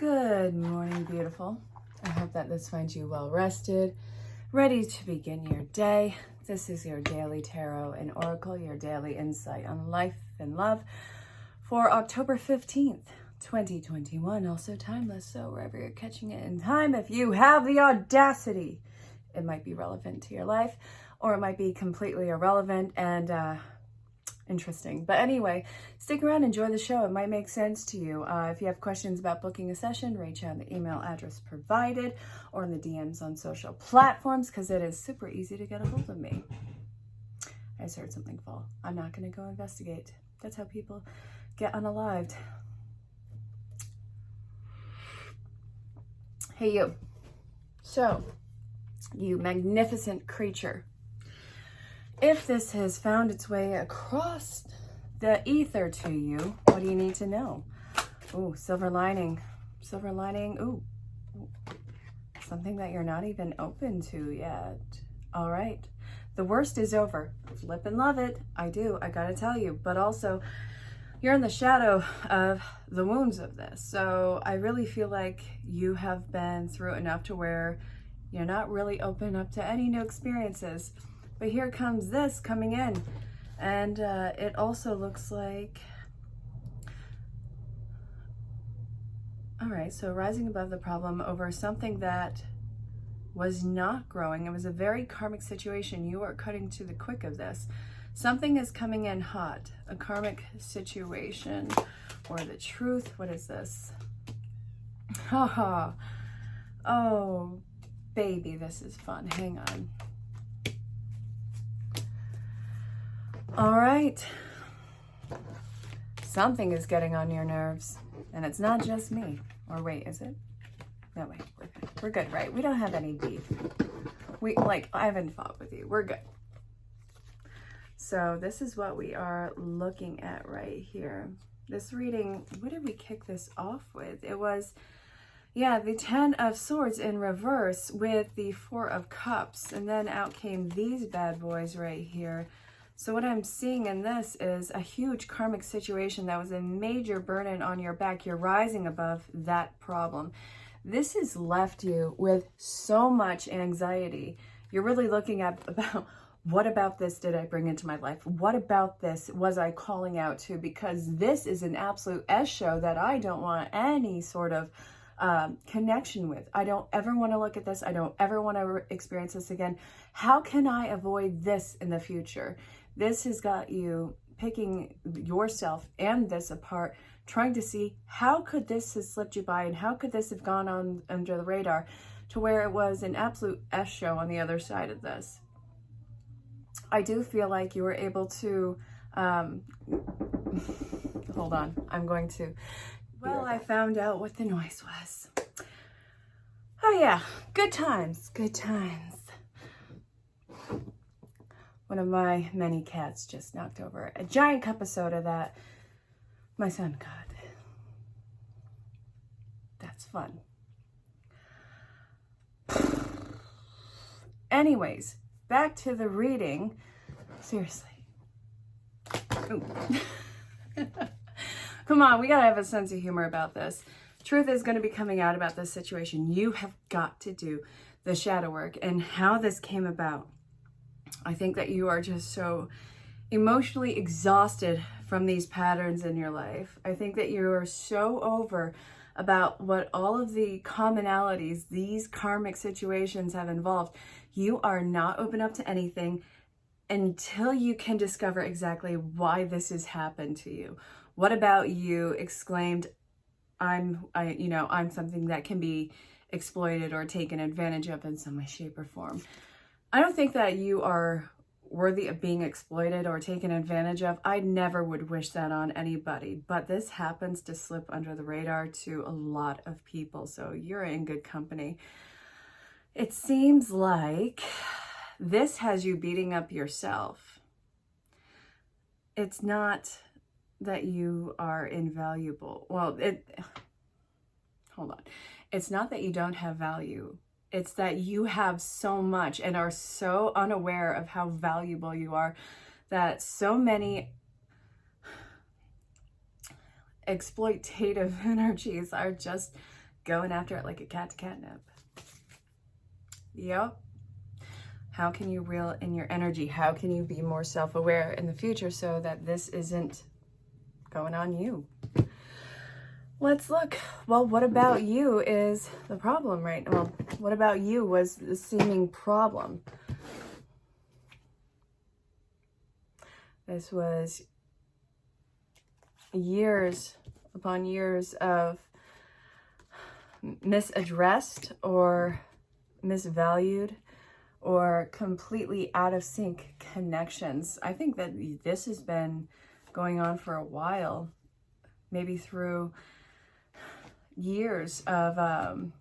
Good morning, beautiful. I hope that this finds you well rested, ready to begin your day. This is your daily tarot and oracle, your daily insight on life and love for October 15th, 2021. Also timeless, so wherever you're catching it in time, if you have the audacity, it might be relevant to your life, or it might be completely irrelevant and interesting. But anyway, stick around, enjoy the show. It might make sense to you. If you have questions about booking a session, reach out the email address provided or in the DMs on social platforms, because it is super easy to get a hold of me. I just heard something fall. I'm not going to go investigate. That's how people get unalived. Hey, you. So, you magnificent creature. If this has found its way across the ether to you, what do you need to know? Ooh, silver lining. Silver lining. Ooh. Something that you're not even open to yet. All right. The worst is over. Flip and love it. I do. I gotta tell you. But also, you're in the shadow of the wounds of this. So I really feel like you have been through enough to where you're not really open up to any new experiences. But here comes this coming in, and it also looks like, all right, so rising above the problem over something that was not growing. It was a very karmic situation. You are cutting to the quick of this. Something is coming in hot, a karmic situation, or the truth. What is this? Haha. Oh, baby, this is fun. Hang on. All right, something is getting on your nerves, and it's not just me. Or wait, is it? No, wait, we're good, right? We don't have any beef. I haven't fought with you. We're good. So this is what we are looking at right here. This reading, what did we kick this off with? It was, yeah, the 10 of Swords in reverse with the 4 of Cups, and then out came these bad boys right here. So what I'm seeing in this is a huge karmic situation that was a major burden on your back. You're rising above that problem. This has left you with so much anxiety. You're really looking at about, what about this did I bring into my life? What about this was I calling out to? Because this is an absolute S show that I don't want any sort of connection with. I don't ever want to look at this. I don't ever want to experience this again. How can I avoid this in the future? This has got you picking yourself and this apart, trying to see how could this have slipped you by and how could this have gone on under the radar to where it was an absolute S show on the other side of this. I do feel like you were able to, hold on, I'm going to, well, I found out what the noise was. Oh yeah, good times, good times. One of my many cats just knocked over a giant cup of soda that my son got. That's fun. Anyways, back to the reading. Seriously. Come on, we gotta have a sense of humor about this. Truth is gonna be coming out about this situation. You have got to do the shadow work and how this came about. I think that you are just so emotionally exhausted from these patterns in your life. I think that you are so over about what all of the commonalities these karmic situations have involved. You are not open up to anything until you can discover exactly why this has happened to you. What about you exclaimed, I'm something that can be exploited or taken advantage of in some way, shape, or form. I don't think that you are worthy of being exploited or taken advantage of. I never would wish that on anybody, but this happens to slip under the radar to a lot of people, so you're in good company. It seems like this has you beating up yourself. It's not that you are invaluable. Well, hold on. It's not that you don't have value. It's that you have so much and are so unaware of how valuable you are that so many exploitative energies are just going after it like a cat to catnip. Yep. How can you reel in your energy? How can you be more self-aware in the future so that this isn't going on you? Let's look. Well, what about you is the problem right now? Well, what about you was the seeming problem? This was years upon years of misaddressed or misvalued or completely out of sync connections. I think that this has been going on for a while, maybe through years of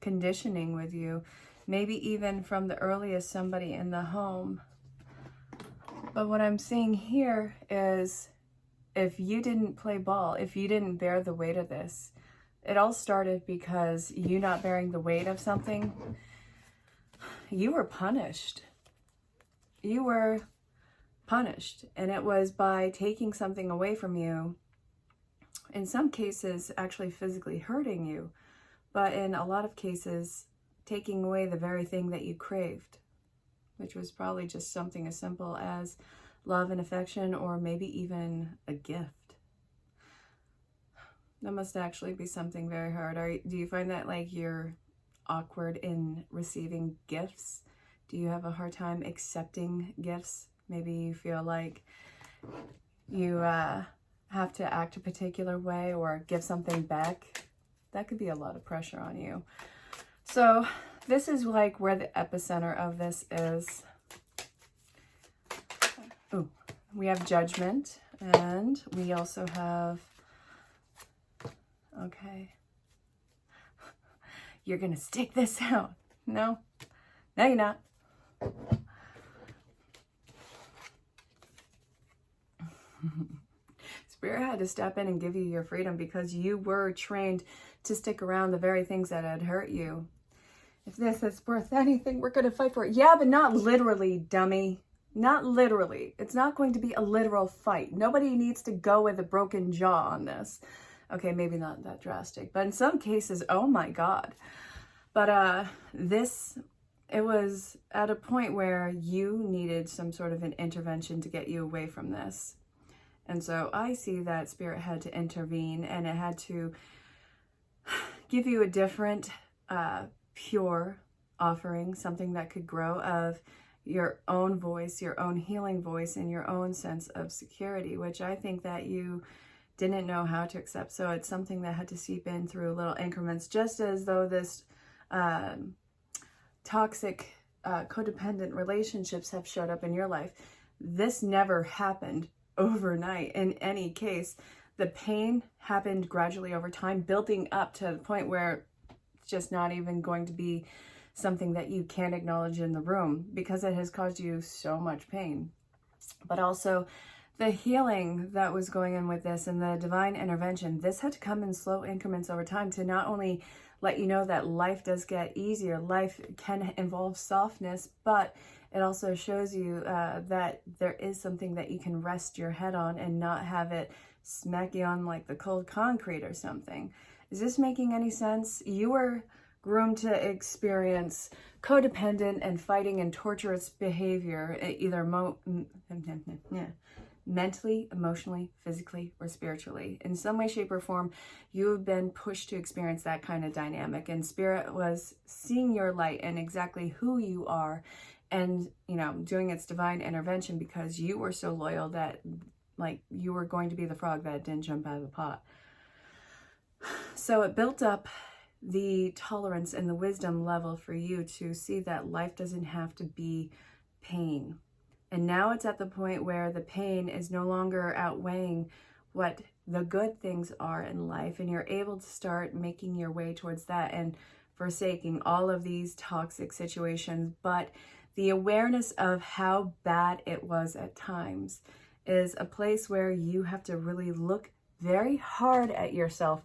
conditioning with you, maybe even from the earliest somebody in the home. But what I'm seeing here is if you didn't play ball, if you didn't bear the weight of this, it all started because you not bearing the weight of something, you were punished. You were punished. And it was by taking something away from you, in some cases actually physically hurting you, but in a lot of cases taking away the very thing that you craved, which was probably just something as simple as love and affection, or maybe even a gift. That must actually be something very hard. Do you find that like you're awkward in receiving gifts? Do you have a hard time accepting gifts? Maybe you feel like you have to act a particular way or give something back. That could be a lot of pressure on you. So this is like where the epicenter of this is. Ooh, we have judgment, and we also have, okay, you're gonna stick this out. No, you're not. Spirit had to step in and give you your freedom because you were trained to stick around the very things that had hurt you. If this is worth anything, we're going to fight for it. Yeah, but not literally, dummy. Not literally. It's not going to be a literal fight. Nobody needs to go with a broken jaw on this. Okay, maybe not that drastic, but in some cases, oh my God. But it was at a point where you needed some sort of an intervention to get you away from this. And so I see that Spirit had to intervene, and it had to give you a different, pure offering, something that could grow of your own voice, your own healing voice, and your own sense of security, which I think that you didn't know how to accept. So it's something that had to seep in through little increments, just as though this toxic, codependent relationships have showed up in your life. This never happened overnight in any case. The pain happened gradually over time, building up to the point where it's just not even going to be something that you can't acknowledge in the room because it has caused you so much pain. But also the healing that was going in with this and the divine intervention, this had to come in slow increments over time to not only let you know that life does get easier, life can involve softness, but it also shows you that there is something that you can rest your head on and not have it smack you on like the cold concrete or something. Is this making any sense? You were groomed to experience codependent and fighting and torturous behavior, either mentally, emotionally, physically, or spiritually. In some way, shape, or form, you have been pushed to experience that kind of dynamic. And Spirit was seeing your light and exactly who you are, and, you know, doing its divine intervention because you were so loyal that, like, you were going to be the frog that didn't jump out of the pot. So it built up the tolerance and the wisdom level for you to see that life doesn't have to be pain. And now it's at the point where the pain is no longer outweighing what the good things are in life, and you're able to start making your way towards that and forsaking all of these toxic situations. But the awareness of how bad it was at times is a place where you have to really look very hard at yourself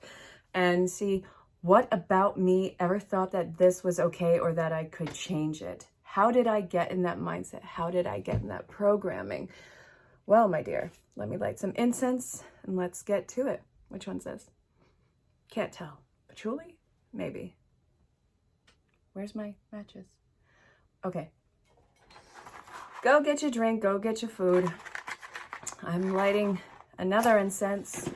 and see, what about me ever thought that this was okay or that I could change it? How did I get in that mindset? How did I get in that programming? Well, my dear, let me light some incense and let's get to it. Which one's this? Can't tell. patchouli? Maybe. Where's my matches? Okay. Go get your drink. Go get your food. I'm lighting another incense.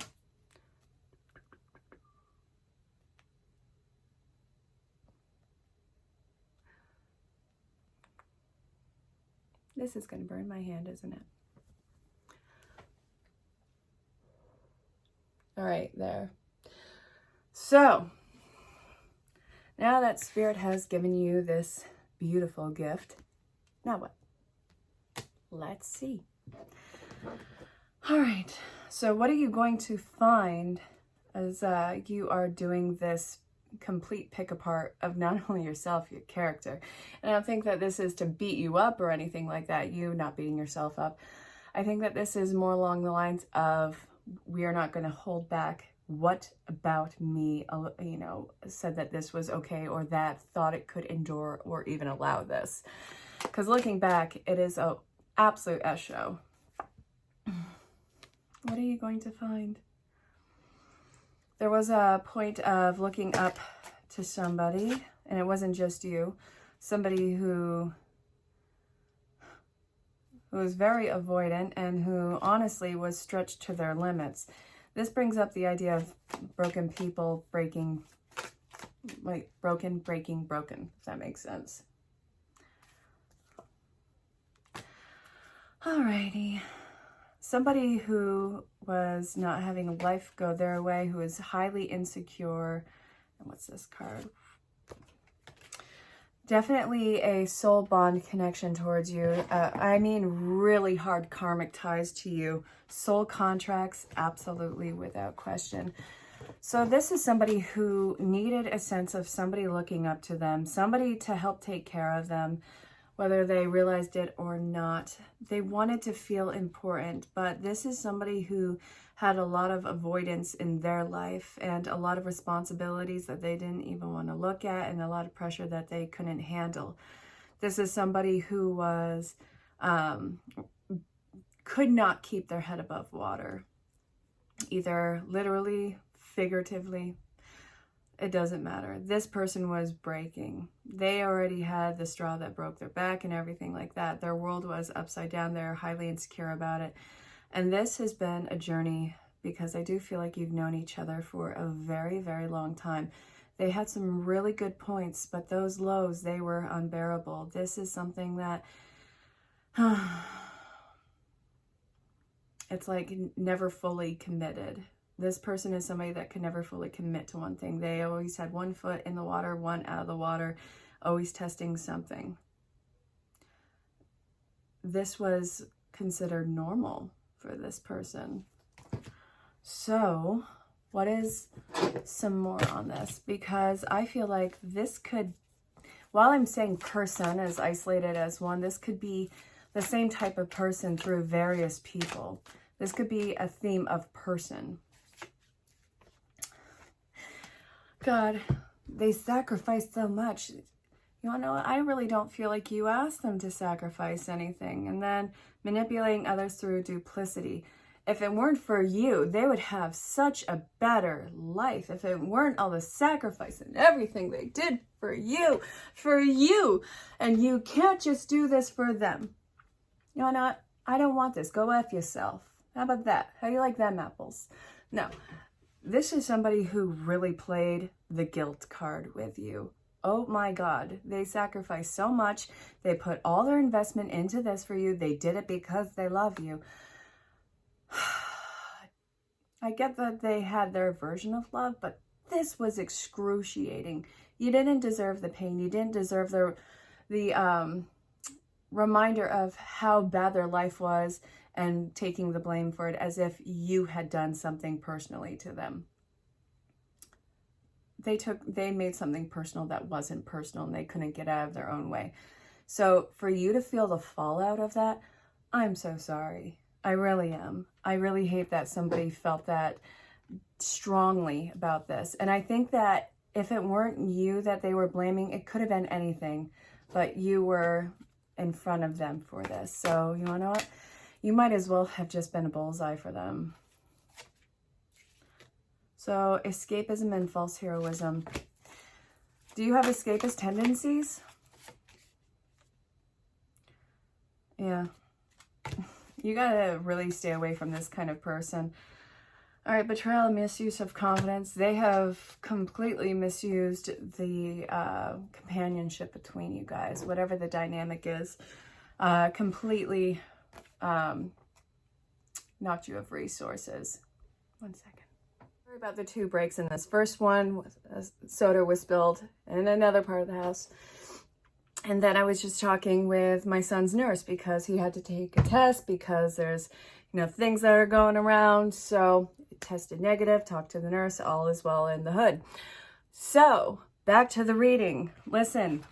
This is going to burn my hand, isn't it? All right, there. So, now that Spirit has given you this beautiful gift, now what? Let's see. All right, so what are you going to find as you are doing this complete pick apart of not only yourself, your character? And I don't think that this is to beat you up or anything like that, you not beating yourself up. I think that this is more along the lines of, we are not going to hold back what about me, you know, said that this was okay, or that thought it could endure or even allow this. Because looking back, it is an absolute S show. What are you going to find? There was a point of looking up to somebody, and it wasn't just you, somebody who was very avoidant and who honestly was stretched to their limits. This brings up the idea of broken people breaking, like broken, breaking, broken, if that makes sense. Alrighty. Somebody who was not having life go their way, who is highly insecure. And what's this card? Definitely a soul bond connection towards you. I mean, really hard karmic ties to you. Soul contracts, absolutely, without question. So this is somebody who needed a sense of somebody looking up to them, somebody to help take care of them, whether they realized it or not. They wanted to feel important, but this is somebody who had a lot of avoidance in their life and a lot of responsibilities that they didn't even want to look at, and a lot of pressure that they couldn't handle. This is somebody who was could not keep their head above water, either literally, figuratively. It doesn't matter. This person was breaking. They already had the straw that broke their back and everything like that. Their world was upside down. They're highly insecure about it. And this has been a journey, because I do feel like you've known each other for a very, very long time. They had some really good points, but those lows, they were unbearable. This is something that, it's like never fully committed. This person is somebody that can never fully commit to one thing. They always had one foot in the water, one out of the water, always testing something. This was considered normal for this person. So what is some more on this? Because I feel like this could, while I'm saying person as isolated as one, this could be the same type of person through various people. This could be a theme of person. God, they sacrificed so much. You know, I really don't feel like you asked them to sacrifice anything. And then manipulating others through duplicity. If it weren't for you, they would have such a better life. If it weren't all the sacrifice and everything they did for you. And you can't just do this for them. You know what? I don't want this. Go F yourself. How about that? How do you like them apples? No. This is somebody who really played the guilt card with you. Oh my God, they sacrificed so much. They put all their investment into this for you. They did it because they love you. I get that they had their version of love, but this was excruciating. You didn't deserve the pain. You didn't deserve the reminder of how bad their life was and taking the blame for it as if you had done something personally to them. They made something personal that wasn't personal, and they couldn't get out of their own way. So for you to feel the fallout of that, I'm so sorry. I really am. I really hate that somebody felt that strongly about this. And I think that if it weren't you that they were blaming, it could have been anything, but you were in front of them for this. So you wanna know what? You might as well have just been a bullseye for them. So escapism and false heroism. Do you have escapist tendencies? Yeah. You gotta really stay away from this kind of person. All right, betrayal and misuse of confidence. They have completely misused the companionship between you guys, whatever the dynamic is. Completely knocked you of resources. 1 second. Sorry about the 2 breaks in this. First one, soda was spilled in another part of the house. And then I was just talking with my son's nurse because he had to take a test because there's, things that are going around. So it tested negative, talked to the nurse, all is well in the hood. So back to the reading. Listen,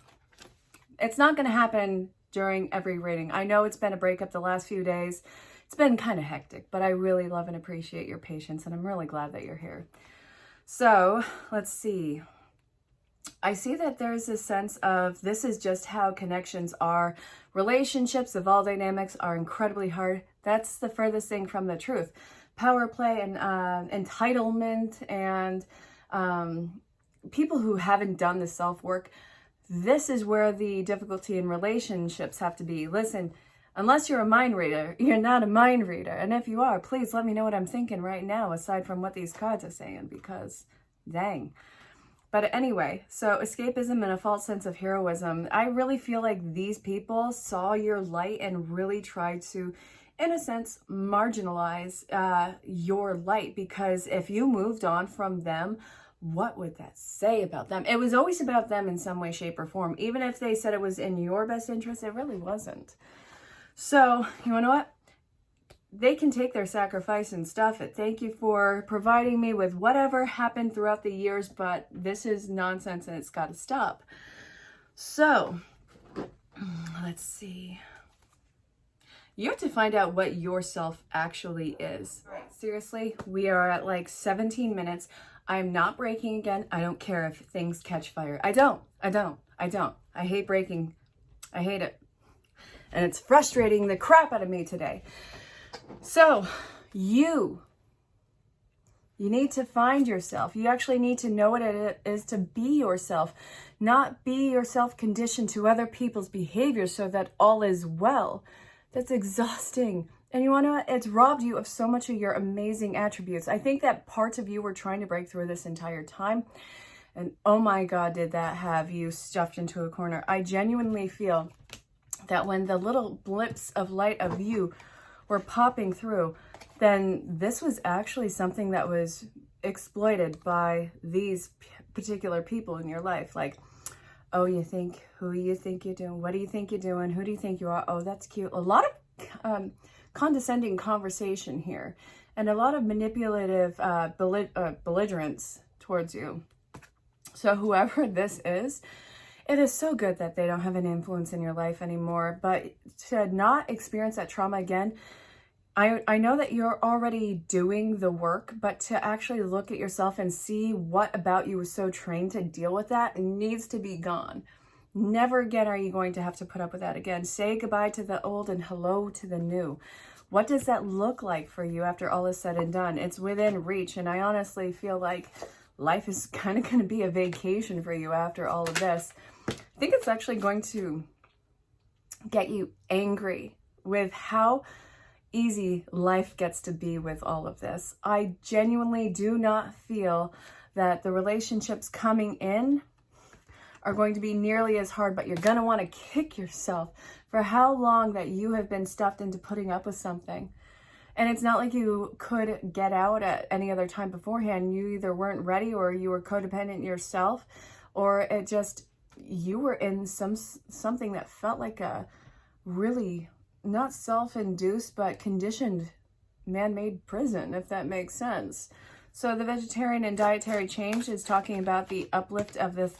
it's not going to happen during every reading. I know it's been a breakup the last few days. It's been kind of hectic, but I really love and appreciate your patience, and I'm really glad that you're here. So let's see. I see that there's a sense of this is just how connections are. Relationships of all dynamics are incredibly hard. That's the furthest thing from the truth. Power play and entitlement and people who haven't done the self-work, this is where the difficulty in relationships have to be. Listen, unless you're a mind reader, you're not a mind reader. And if you are, please let me know what I'm thinking right now, aside from what these cards are saying, because dang. But anyway, so escapism and a false sense of heroism. I really feel like these people saw your light and really tried to, in a sense, marginalize your light. Because if you moved on from them, what would that say about them? It was always about them in some way, shape, or form. Even if they said it was in your best interest, it really wasn't. So, you know what? They can take their sacrifice and stuff it. Thank you for providing me with whatever happened throughout the years, but this is nonsense and it's got to stop. So, let's see. You have to find out what yourself actually is. Right. Seriously, we are at like 17 minutes. I'm not breaking again. I don't care if things catch fire. I don't. I hate breaking. I hate it. And it's frustrating the crap out of me today. So, you need to find yourself. You actually need to know what it is to be yourself, not be yourself conditioned to other people's behavior so that all is well. That's exhausting. And you want to, it's robbed you of so much of your amazing attributes. I think that parts of you were trying to break through this entire time. And oh my God, did that have you stuffed into a corner. I genuinely feel that when the little blips of light of you were popping through, then this was actually something that was exploited by these particular people in your life. Like, oh, who you think you're doing? What do you think you're doing? Who do you think you are? Oh, that's cute. A lot of condescending conversation here and a lot of manipulative belligerence towards you. So whoever this is, it is so good that they don't have an influence in your life anymore. But to not experience that trauma again, I know that you're already doing the work, but to actually look at yourself and see what about you was so trained to deal with that needs to be gone. Never again are you going to have to put up with that again. Say goodbye to the old and hello to the new. What does that look like for you after all is said and done? It's within reach, and I honestly feel like life is kind of going to be a vacation for you after all of this. I think it's actually going to get you angry with how easy life gets to be with all of this. I genuinely do not feel that the relationships coming in are going to be nearly as hard, but you're going to want to kick yourself for how long that you have been stuffed into putting up with something. And it's not like you could get out at any other time beforehand. You either weren't ready, or you were codependent yourself, or it just, you were in something that felt like a really not self-induced, but conditioned man-made prison, if that makes sense. So the vegetarian and dietary change is talking about the uplift of this,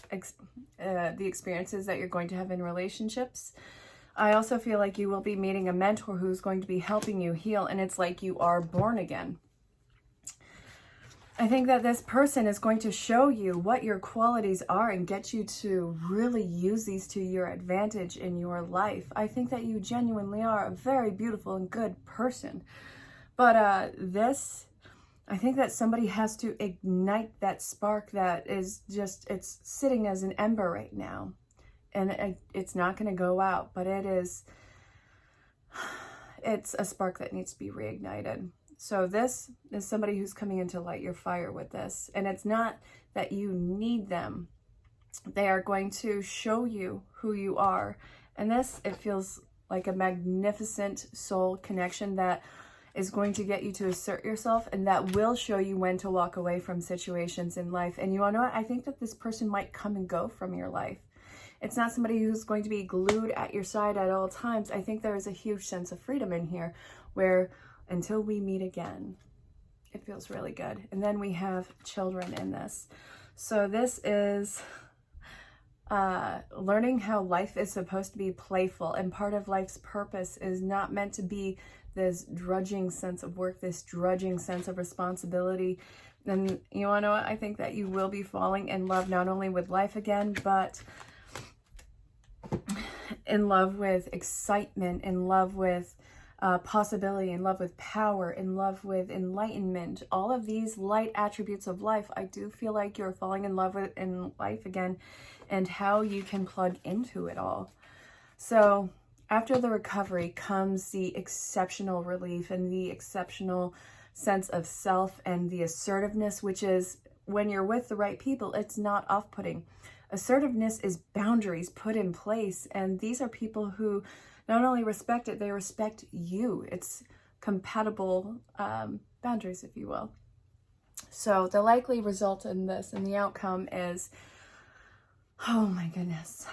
the experiences that you're going to have in relationships. I also feel like you will be meeting a mentor who's going to be helping you heal, and it's like you are born again. I think that this person is going to show you what your qualities are and get you to really use these to your advantage in your life. I think that you genuinely are a very beautiful and good person. But I think that somebody has to ignite that spark that is just, it's sitting as an ember right now. And it's not going to go out, but it's a spark that needs to be reignited. So this is somebody who's coming in to light your fire with this. And it's not that you need them. They are going to show you who you are. And this, it feels like a magnificent soul connection that is going to get you to assert yourself, and that will show you when to walk away from situations in life. And you want to know what? I think that this person might come and go from your life. It's not somebody who's going to be glued at your side at all times. I think there is a huge sense of freedom in here where until we meet again, it feels really good. And then we have children in this. So this is learning how life is supposed to be playful, and part of life's purpose is not meant to be this drudging sense of work, this drudging sense of responsibility. And you want to know what? I think that you will be falling in love not only with life again, but in love with excitement, in love with possibility, in love with power, in love with enlightenment. All of these light attributes of life, I do feel like you're falling in love with in life again, and how you can plug into it all. So after the recovery comes the exceptional relief and the exceptional sense of self and the assertiveness, which is when you're with the right people, it's not off-putting. Assertiveness is boundaries put in place, and these are people who not only respect it, they respect you. It's compatible boundaries, if you will. So the likely result in this and the outcome is, oh my goodness.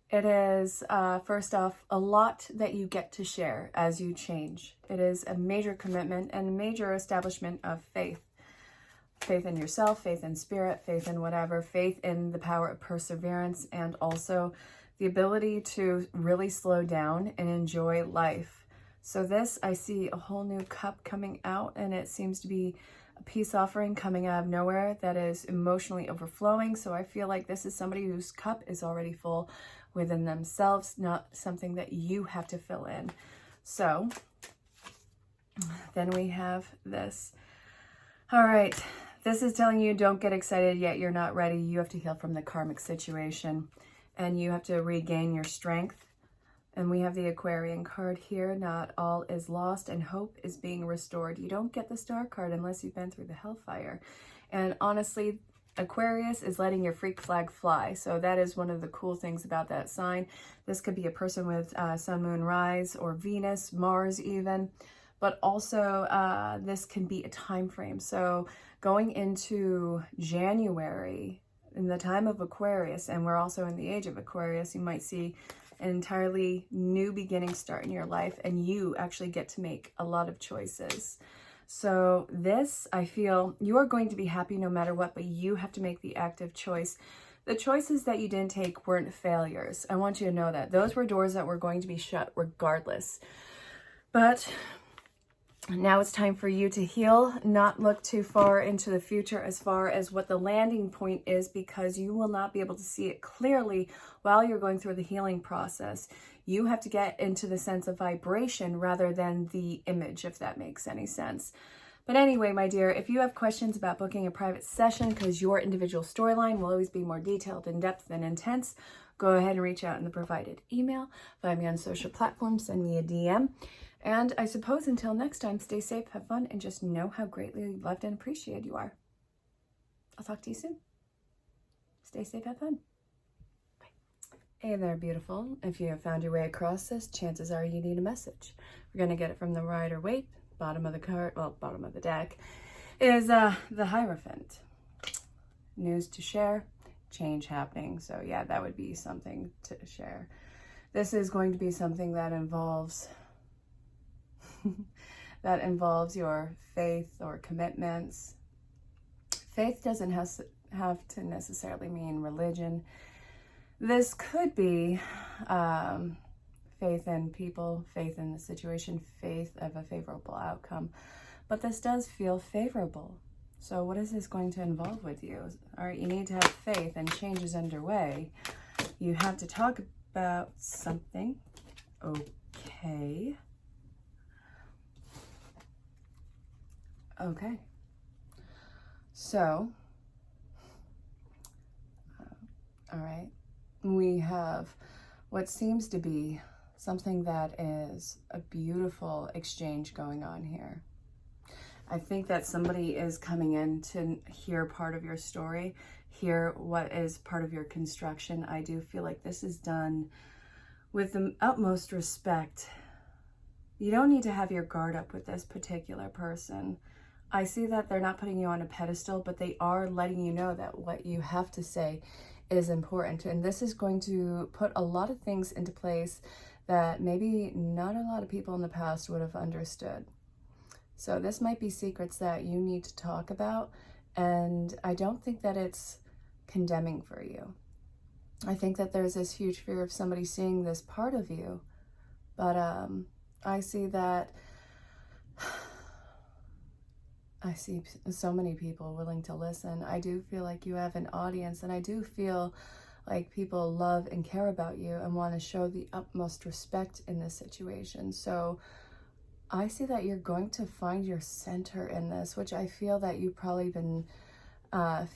It is, first off, a lot that you get to share as you change. It is a major commitment and a major establishment of faith. Faith in yourself, faith in spirit, faith in whatever, faith in the power of perseverance, and also the ability to really slow down and enjoy life. So this, I see a whole new cup coming out, and it seems to be a peace offering coming out of nowhere that is emotionally overflowing. So I feel like this is somebody whose cup is already full within themselves, not something that you have to fill in. So then we have this. All right. This is telling you don't get excited yet. You're not ready. You have to heal from the karmic situation, and you have to regain your strength. And we have the Aquarian card here. Not all is lost, and hope is being restored. You don't get the Star card unless you've been through the hellfire. And honestly, Aquarius is letting your freak flag fly. So that is one of the cool things about that sign. This could be a person with sun, moon, rise, or Venus, Mars even. But also this can be a time frame. So going into January, in the time of Aquarius, and we're also in the age of Aquarius, you might see an entirely new beginning start in your life, and you actually get to make a lot of choices. So this, I feel, you are going to be happy no matter what, but you have to make the active choice. The choices that you didn't take weren't failures. I want you to know that. Those were doors that were going to be shut regardless. But now it's time for you to heal, not look too far into the future as far as what the landing point is, because you will not be able to see it clearly while you're going through the healing process. You have to get into the sense of vibration rather than the image, if that makes any sense. But anyway, my dear, if you have questions about booking a private session, because your individual storyline will always be more detailed, in depth, and intense, go ahead and reach out in the provided email. Find me on social platforms, send me a DM. And I suppose until next time, stay safe, have fun, and just know how greatly loved and appreciated you are. I'll talk to you soon. Stay safe, have fun. Bye. Hey there, beautiful. If you have found your way across this, chances are you need a message. We're going to get it from the Rider-Waite. Bottom of the card, well, bottom of the deck, is the Hierophant. News to share, change happening. So yeah, that would be something to share. This is going to be something that involves your faith or commitments. Faith doesn't have to necessarily mean religion. This could be faith in people, faith in the situation, faith of a favorable outcome. But this does feel favorable. So what is this going to involve with you? All right, you need to have faith, and change is underway. You have to talk about something. Okay. Okay. So, all right, we have what seems to be something that is a beautiful exchange going on here. I think that somebody is coming in to hear part of your story, hear what is part of your construction. I do feel like this is done with the utmost respect. You don't need to have your guard up with this particular person. I see that they're not putting you on a pedestal, but they are letting you know that what you have to say is important. And this is going to put a lot of things into place that maybe not a lot of people in the past would have understood. So this might be secrets that you need to talk about, and I don't think that it's condemning for you. I think that there's this huge fear of somebody seeing this part of you, but I see that I see so many people willing to listen. I do feel like you have an audience, and I do feel like people love and care about you and want to show the utmost respect in this situation. So I see that you're going to find your center in this, which I feel that you've probably been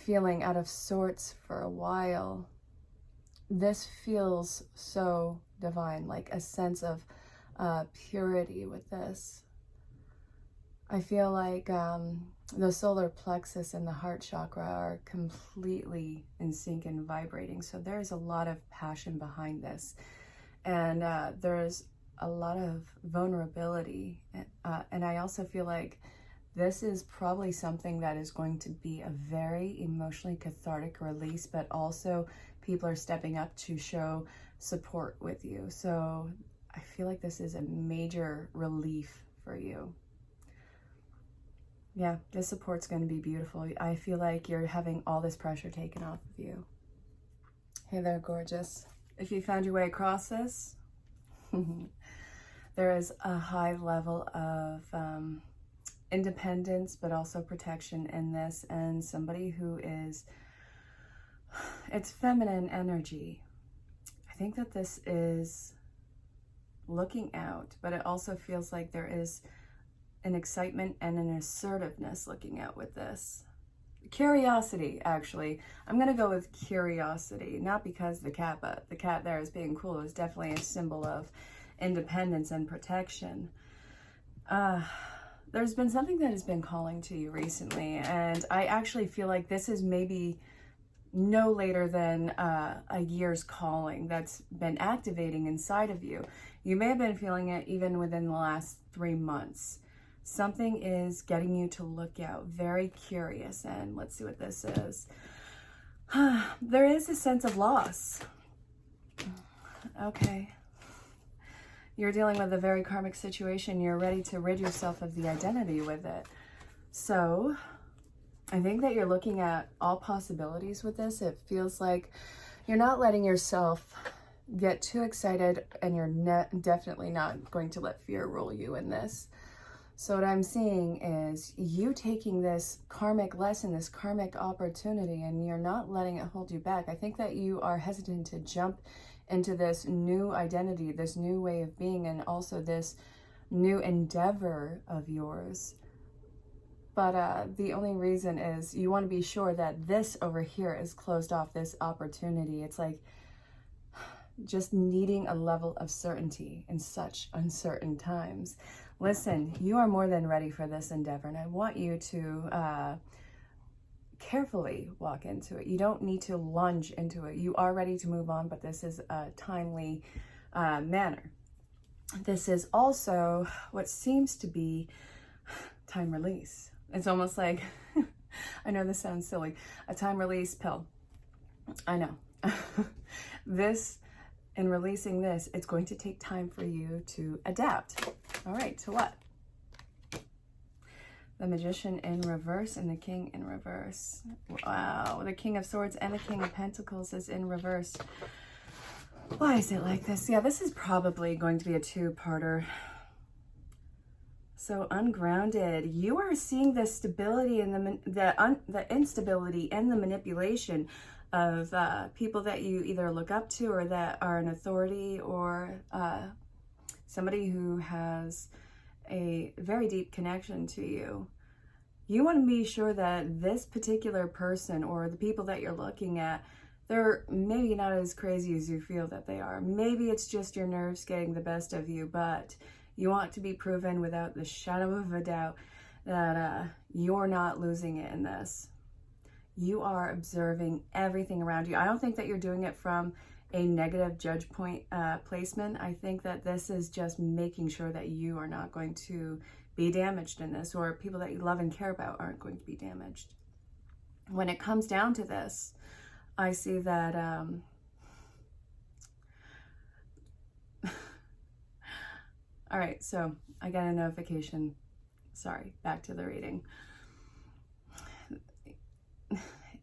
feeling out of sorts for a while. This feels so divine, like a sense of purity with this. I feel like the solar plexus and the heart chakra are completely in sync and vibrating. So there's a lot of passion behind this. And there's a lot of vulnerability. And I also feel like this is probably something that is going to be a very emotionally cathartic release, but also people are stepping up to show support with you. So I feel like this is a major relief for you. Yeah, this support's going to be beautiful. I feel like you're having all this pressure taken off of you. Hey there, gorgeous. If you found your way across this, there is a high level of independence, but also protection in this, and somebody who is, it's feminine energy. I think that this is looking out, but it also feels like there is an excitement and an assertiveness looking out with this. Curiosity, actually. I'm going to go with curiosity, not because the cat, but the cat there is being cool is definitely a symbol of independence and protection. There's been something that has been calling to you recently, and I actually feel like this is maybe no later than a year's calling that's been activating inside of you. You may have been feeling it even within the last 3 months. Something is getting you to look out, very curious, and let's see what this is. There is a sense of loss. Okay. You're dealing with a very karmic situation. You're ready to rid yourself of the identity with it. So I think that you're looking at all possibilities with this. It feels like you're not letting yourself get too excited, and you're definitely not going to let fear rule you in this. So what I'm seeing is you taking this karmic lesson, this karmic opportunity, and you're not letting it hold you back. I think that you are hesitant to jump into this new identity, this new way of being, and also this new endeavor of yours. But the only reason is you want to be sure that this over here is closed off, this opportunity. It's like just needing a level of certainty in such uncertain times. Listen, you are more than ready for this endeavor, and I want you to carefully walk into it. You don't need to lunge into it. You are ready to move on, but this is a timely manner. This is also what seems to be time release. It's almost like, I know this sounds silly, a time release pill. I know. This, in releasing this, it's going to take time for you to adapt. All right, to what? The Magician in reverse and the King in reverse. Wow, the King of Swords and the King of Pentacles is in reverse. Why is it like this? Yeah, this is probably going to be a two-parter. So ungrounded, you are seeing the stability and the instability and the manipulation of people that you either look up to or that are an authority, or somebody who has a very deep connection to you. You want to be sure that this particular person or the people that you're looking at, they're maybe not as crazy as you feel that they are. Maybe it's just your nerves getting the best of you, but you want to be proven without the shadow of a doubt that you're not losing it in this. You are observing everything around you. I don't think that you're doing it from a negative judge point placement. I think that this is just making sure that you are not going to be damaged in this, or people that you love and care about aren't going to be damaged. When it comes down to this, I see that all right, so I got a notification. Sorry, back to the reading.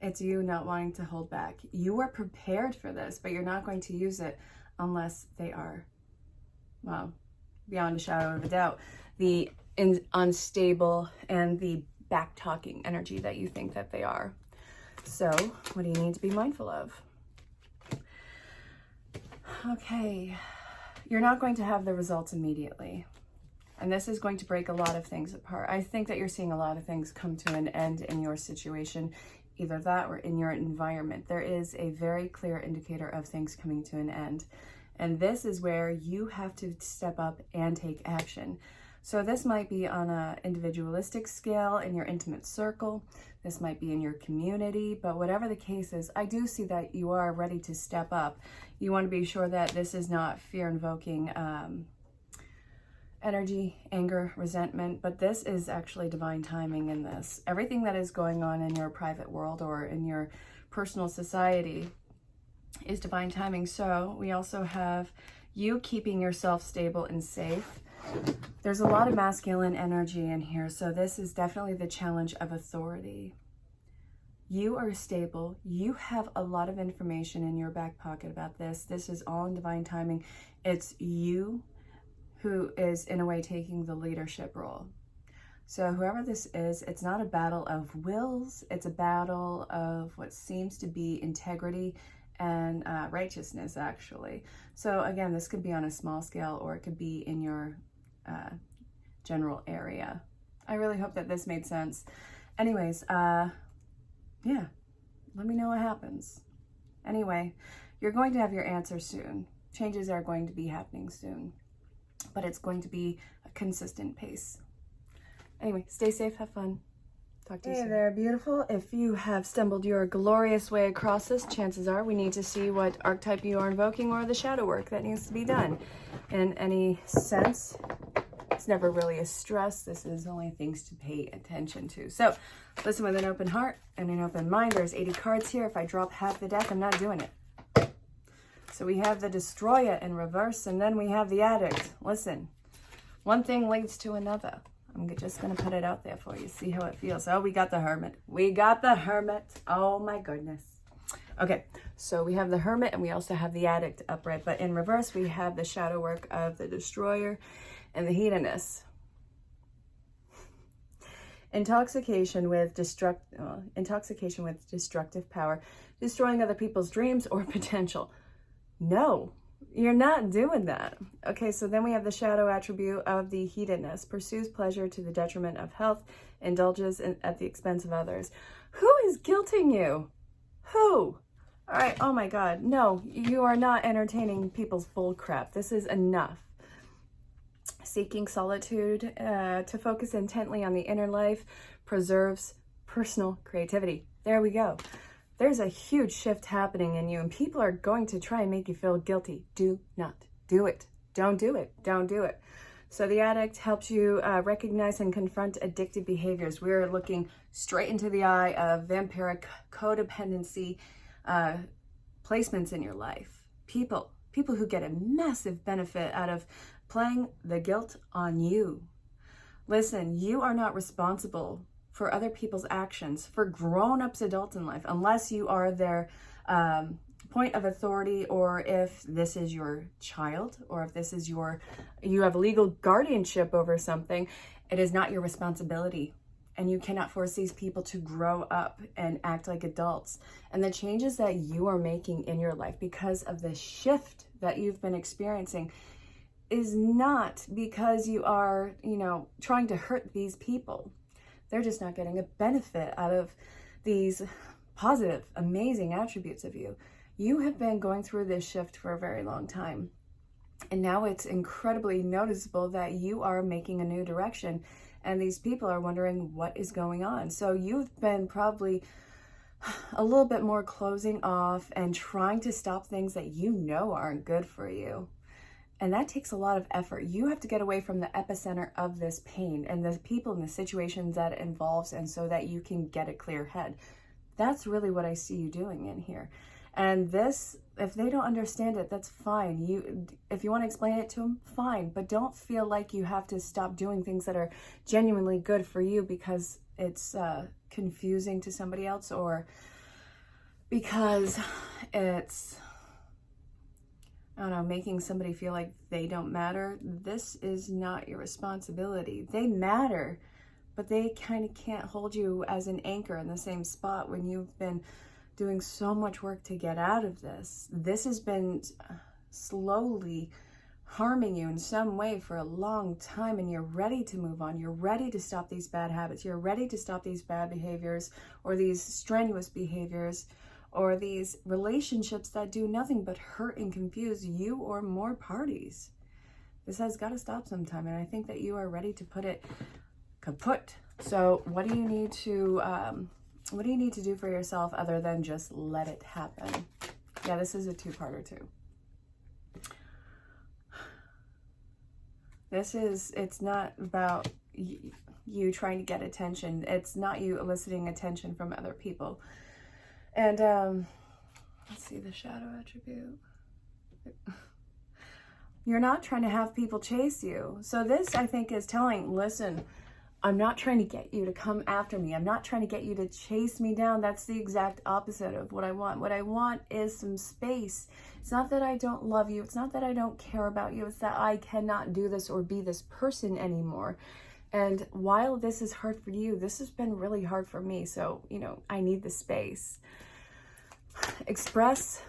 It's you not wanting to hold back. You are prepared for this, but you're not going to use it unless they are, well, beyond a shadow of a doubt, the unstable and the back-talking energy that you think that they are. So, what do you need to be mindful of? Okay, you're not going to have the results immediately. And this is going to break a lot of things apart. I think that you're seeing a lot of things come to an end in your situation, either that or in your environment. There is a very clear indicator of things coming to an end. And this is where you have to step up and take action. So this might be on an individualistic scale in your intimate circle. This might be in your community, but whatever the case is, I do see that you are ready to step up. You want to be sure that this is not fear-invoking energy, anger, resentment, but this is actually divine timing in this. Everything that is going on in your private world or in your personal society is divine timing. So we also have you keeping yourself stable and safe. There's a lot of masculine energy in here, so this is definitely the challenge of authority. You are stable. You have a lot of information in your back pocket about this. This is all in divine timing. It's you who is in a way taking the leadership role. So whoever this is, it's not a battle of wills. It's a battle of what seems to be integrity and righteousness, actually. So again, this could be on a small scale or it could be in your general area. I really hope that this made sense. Anyways, yeah, let me know what happens. Anyway, you're going to have your answer soon. Changes are going to be happening soon, but it's going to be a consistent pace. Anyway, stay safe, have fun. Talk to you soon. Hey there, beautiful. If you have stumbled your glorious way across this, chances are we need to see what archetype you are invoking or the shadow work that needs to be done. In any sense, it's never really a stress. This is only things to pay attention to. So listen with an open heart and an open mind. There's 80 cards here. If I drop half the deck, I'm not doing it. So we have the Destroyer in reverse, and then we have the Addict. Listen, one thing leads to another. I'm just going to put it out there for you. See how it feels. Oh, we got the Hermit. We got the Hermit. Oh, my goodness. Okay, so we have the Hermit, and we also have the Addict upright. But in reverse, we have the shadow work of the Destroyer and the Hedonist. Intoxication with destructive power, destroying other people's dreams or potential. No, you're not doing that. Okay, so then we have the shadow attribute of the hedonist, pursues pleasure to the detriment of health, indulges at the expense of others. Who is guilting you? Who? All right, oh my God, no, you are not entertaining people's bull crap. This is enough. Seeking solitude to focus intently on the inner life preserves personal creativity. There we go. There's a huge shift happening in you, and people are going to try and make you feel guilty. Do not do it. Don't do it. Don't do it. So the Addict helps you recognize and confront addictive behaviors. We're looking straight into the eye of vampiric codependency placements in your life. People who get a massive benefit out of playing the guilt on you. Listen, you are not responsible for other people's actions, for grown-ups, adults in life, unless you are their point of authority, or if this is your child, or if this is you have legal guardianship over something. It is not your responsibility, and you cannot force these people to grow up and act like adults. And the changes that you are making in your life because of the shift that you've been experiencing is not because you are, trying to hurt these people. They're just not getting a benefit out of these positive, amazing attributes of you. You have been going through this shift for a very long time. And now it's incredibly noticeable that you are making a new direction. And these people are wondering what is going on. So you've been probably a little bit more closing off and trying to stop things that you know aren't good for you. And that takes a lot of effort. You have to get away from the epicenter of this pain and the people and the situations that it involves, and so that you can get a clear head. That's really what I see you doing in here. And this, if they don't understand it, that's fine. If you want to explain it to them, fine. But don't feel like you have to stop doing things that are genuinely good for you because it's confusing to somebody else, or because it's, I don't know, making somebody feel like they don't matter. This is not your responsibility. They matter, but they kind of can't hold you as an anchor in the same spot when you've been doing so much work to get out of this. This has been slowly harming you in some way for a long time, and you're ready to move on. You're ready to stop these bad habits. You're ready to stop these bad behaviors, or these strenuous behaviors, or these relationships that do nothing but hurt and confuse you or more parties. This has got to stop sometime, and I think that you are ready to put it kaput. So what do you need to do for yourself other than just let it happen? Yeah, this is a two-parter too. It's not about you trying to get attention. It's not you eliciting attention from other people. And let's see the shadow attribute. You're not trying to have people chase you. So this, I think, is telling, listen, I'm not trying to get you to come after me. I'm not trying to get you to chase me down. That's the exact opposite of what I want. What I want is some space. It's not that I don't love you. It's not that I don't care about you. It's that I cannot do this or be this person anymore. And while this is hard for you, this has been really hard for me. So, I need the space. Express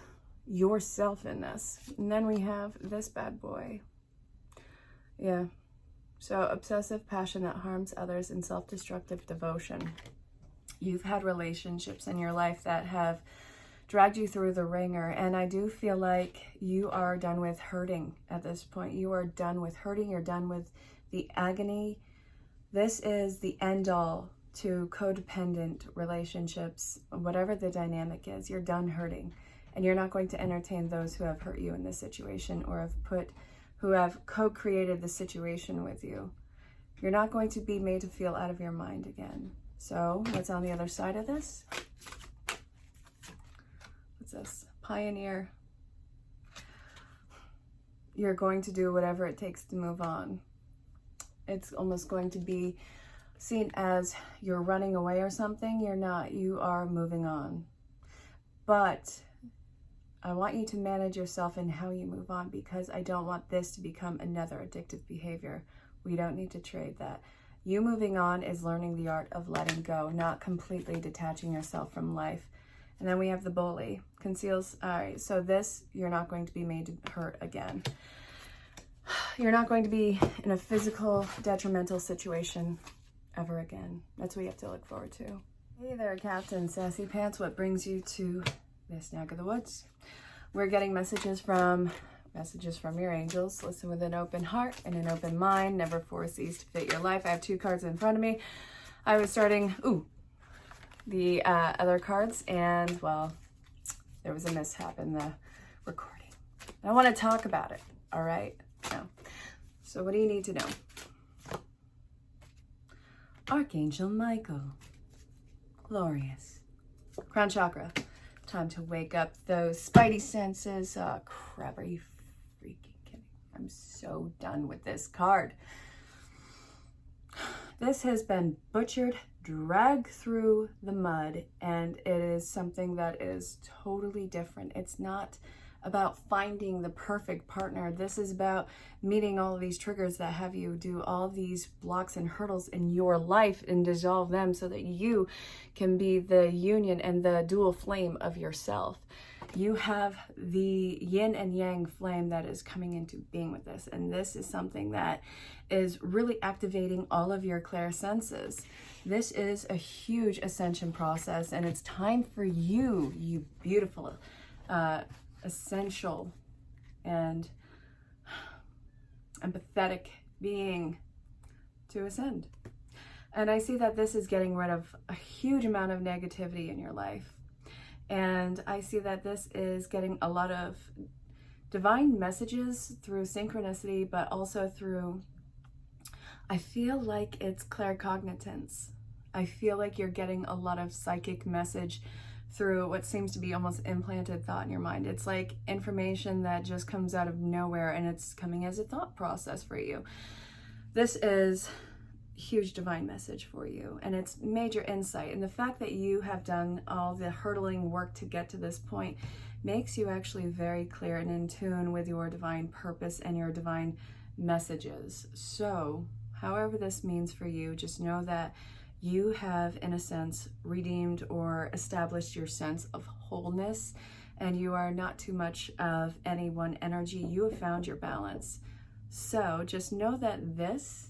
yourself in this. And then we have this bad boy. Yeah. So obsessive passion that harms others and self-destructive devotion. You've had relationships in your life that have dragged you through the ringer, and I do feel like you are done with hurting at this point. You are done with hurting. You're done with the agony. This is the end all to codependent relationships, whatever the dynamic is. You're done hurting, and you're not going to entertain those who have hurt you in this situation, or who have co-created the situation with you. You're not going to be made to feel out of your mind again. So what's on the other side of this? What's this? Pioneer. You're going to do whatever it takes to move on. It's almost going to be seen as you're running away or something. You're not. You are moving on. But I want you to manage yourself in how you move on, because I don't want this to become another addictive behavior. We don't need to trade that. You moving on is learning the art of letting go, not completely detaching yourself from life. And then we have the bully. Conceals. All right, so this, you're not going to be made to hurt again. You're not going to be in a physical, detrimental situation ever again. That's what you have to look forward to. Hey there, Captain Sassy Pants. What brings you to this neck of the woods? We're getting messages from your angels. Listen with an open heart and an open mind. Never force these to fit your life. I have two cards in front of me. I was starting the other cards, and well, there was a mishap in the recording. I want to talk about it. All right. No. So what do you need to know? Archangel Michael. Glorious. Crown chakra. Time to wake up those spidey senses. Oh, crap. Are you freaking kidding? I'm so done with this card. This has been butchered, dragged through the mud, and it is something that is totally different. It's not about finding the perfect partner. This is about meeting all of these triggers that have you do all these blocks and hurdles in your life and dissolve them so that you can be the union and the dual flame of yourself. You have the yin and yang flame that is coming into being with this. And this is something that is really activating all of your clairsenses. This is a huge ascension process, and it's time for you, you beautiful, essential, and empathetic being, to ascend. And I see that this is getting rid of a huge amount of negativity in your life. And I see that this is getting a lot of divine messages through synchronicity, but also through, I feel like it's claircognitance. I feel like you're getting a lot of psychic message through what seems to be almost implanted thought in your mind. It's like information that just comes out of nowhere, and it's coming as a thought process for you. This is huge divine message for you, and it's major insight. And the fact that you have done all the hurdling work to get to this point makes you actually very clear and in tune with your divine purpose and your divine messages. So however this means for you, just know that you have, in a sense, redeemed or established your sense of wholeness, and you are not too much of any one energy. You have found your balance. So just know that this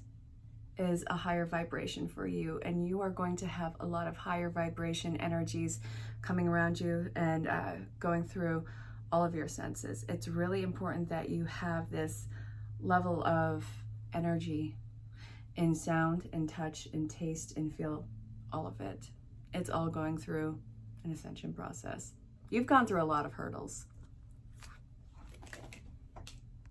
is a higher vibration for you, and you are going to have a lot of higher vibration energies coming around you and going through all of your senses. It's really important that you have this level of energy in sound and touch and taste and feel, all of it. It's all going through an ascension process. You've gone through a lot of hurdles.